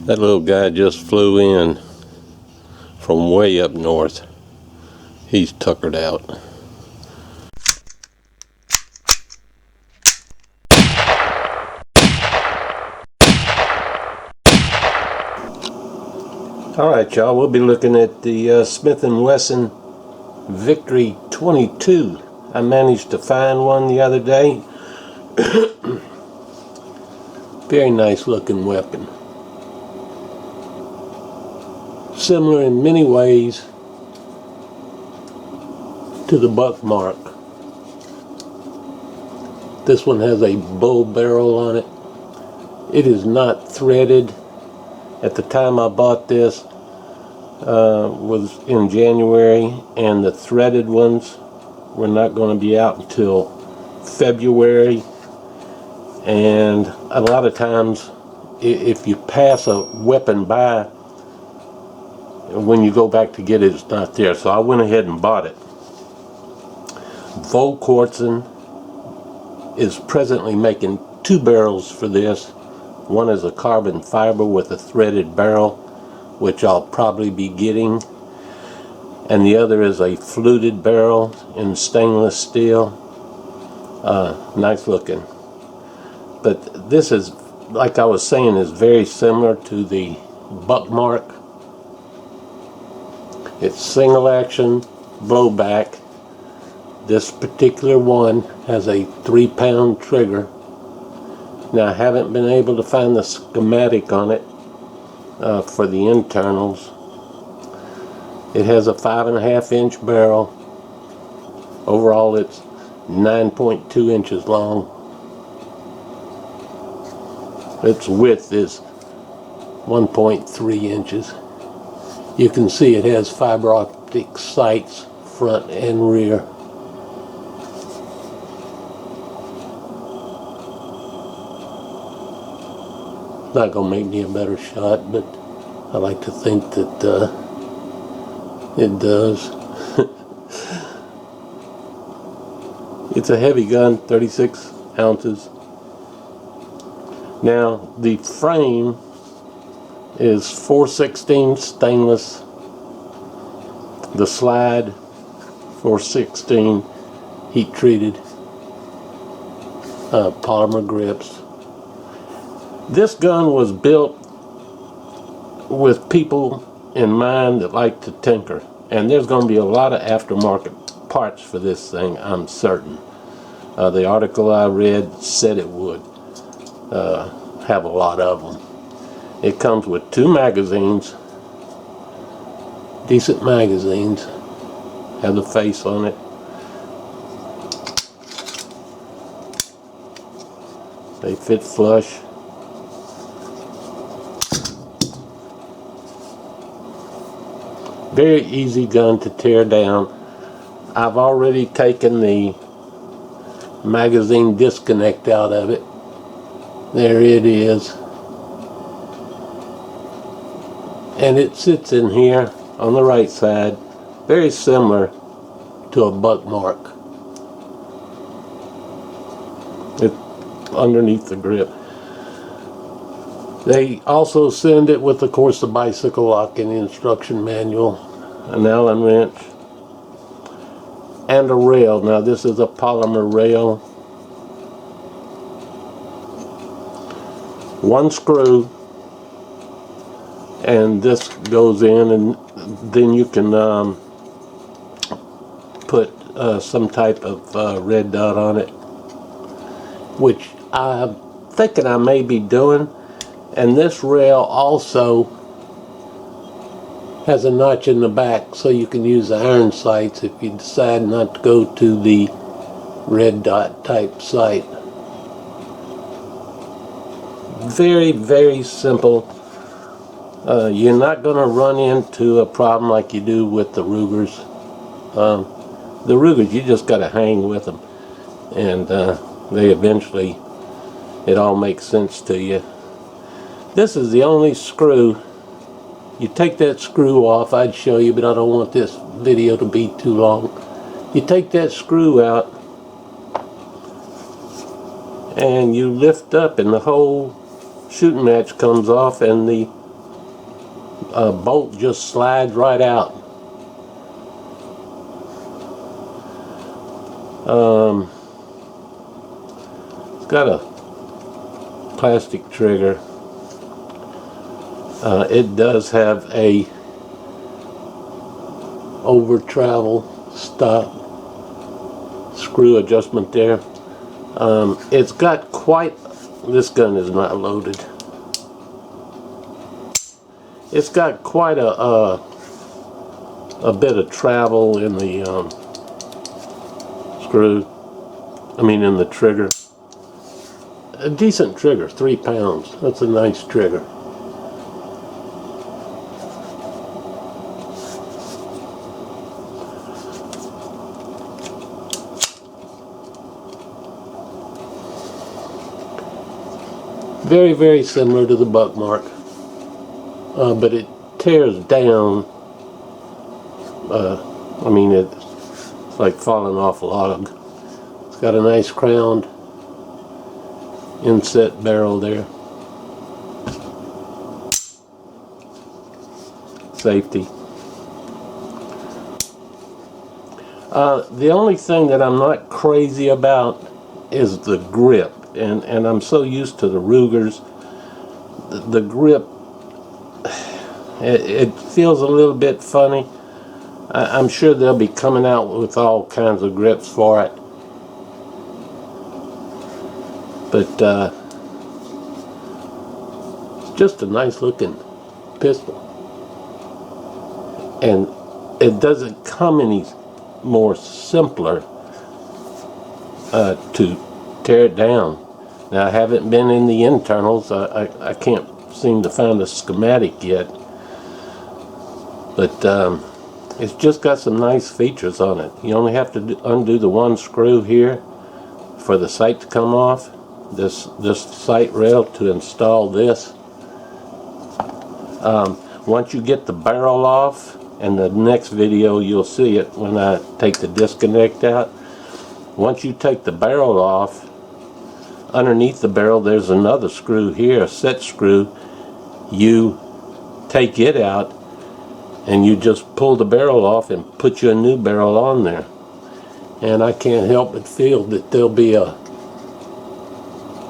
That little guy just flew in from way up north. He's tuckered out. Alright y'all, we'll be looking at the Smith & Wesson Victory 22. I managed to find one the other day. Very nice looking weapon. Similar in many ways to the Buckmark. This one has a bull barrel on it. It is not threaded. At the time I bought this was in January, and the threaded ones were not going to be out until February. And a lot of times if you pass a weapon by, when you go back to get it, it's not there. So I went ahead and bought it. Volquartsen is presently making two barrels for this. One is a carbon fiber with a threaded barrel, which I'll probably be getting, and the other is a fluted barrel in stainless steel. Nice looking. But this is, like I was saying, is very similar to the Buckmark. It's single action blowback. This particular one has a 3-pound trigger. Now I haven't been able to find the schematic on it for the internals. It has a 5.5-inch barrel. Overall it's 9.2 inches long. Its width is 1.3 inches. You can see it has fiber optic sights front and rear. Not gonna make me a better shot, but I like to think that it does. It's a heavy gun, 36 ounces. Now the frame is 4/16 stainless. The slide 4/16 heat treated polymer grips. This gun was built with people in mind that like to tinker, and there's going to be a lot of aftermarket parts for this thing, I'm certain. The article I read said it would have a lot of them. It comes with 2 magazines, decent magazines, have the face on it. They fit flush. Very easy gun to tear down. I've already taken the magazine disconnect out of it. There it is. And it sits in here on the right side, very similar to a Buckmark. It's underneath the grip. They also send it with, of course, the bicycle lock and the instruction manual, an Allen wrench, and a rail. Now this is a polymer rail. 1 screw, and this goes in, and then you can put some type of red dot on it, which I'm thinking I may be doing. And this rail also has a notch in the back, so you can use the iron sights if you decide not to go to the red dot type sight. Very, very simple. You're not going to run into a problem like you do with the Rugers. The Rugers, you just got to hang with them, and they eventually, it all makes sense to you. This is the only screw. You take that screw off, I'd show you, but I don't want this video to be too long. You take that screw out and you lift up, and the whole shooting match comes off, and the bolt just slides right out. It's got a plastic trigger. It does have a over travel stop screw adjustment there. It's got quite, this gun is not loaded. It's got quite a bit of travel in the in the trigger. A decent trigger, 3 pounds. That's a nice trigger. Very, very similar to the Buckmark, but it tears down. It's like falling off a log. It's got a nice crowned inset barrel there. Safety. The only thing that I'm not crazy about is the grip, and I'm so used to the Rugers. The grip, it feels a little bit funny. I'm sure they'll be coming out with all kinds of grips for it. But it's just a nice looking pistol. And it doesn't come any more simpler to tear it down. Now, I haven't been in the internals. I can't seem to find a schematic yet. But it's just got some nice features on it. You only have to undo the one screw here for the sight to come off. This sight rail to install this. Once you get the barrel off, and the next video you'll see it when I take the disconnect out. Once you take the barrel off, underneath the barrel there's another screw here, a set screw. You take it out and you just pull the barrel off and put you a new barrel on there. And I can't help but feel that there'll be a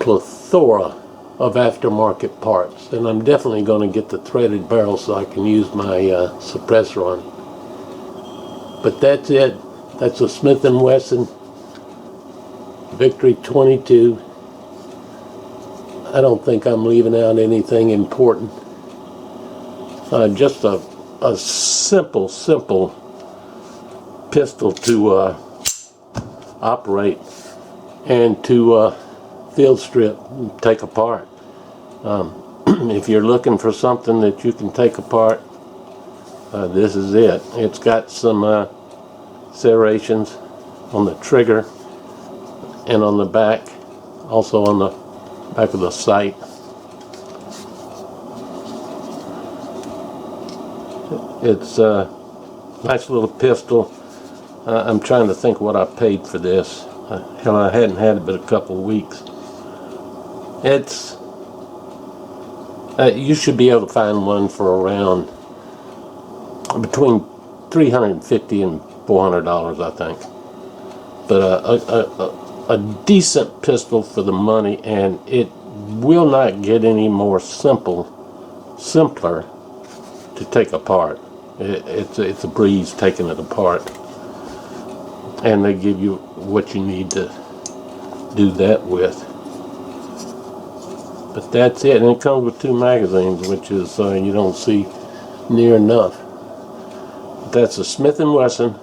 plethora of aftermarket parts, and I'm definitely going to get the threaded barrel so I can use my suppressor on it. But that's it. That's a Smith & Wesson Victory 22. I don't think I'm leaving out anything important. Just a simple pistol to operate and to field strip and take apart. If you're looking for something that you can take apart, this is it. It's got some serrations on the trigger and on the back, also on the back of the sight. It's a nice little pistol. I'm trying to think what I paid for this. Hell, I hadn't had it but a couple of weeks. It's you should be able to find one for around between $350 and $400, I think. But a decent pistol for the money, and it will not get any more simpler to take apart. It's a breeze taking it apart, and they give you what you need to do that with. But that's it, and it comes with 2 magazines, which is you don't see near enough. But that's a Smith & Wesson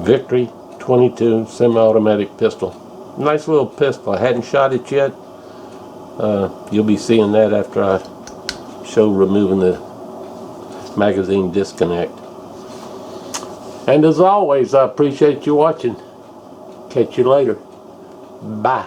Victory 22 semi-automatic pistol. Nice little pistol. I hadn't shot it yet. You'll be seeing that after I show removing the magazine disconnect. And as always, I appreciate you watching. Catch you later. Bye.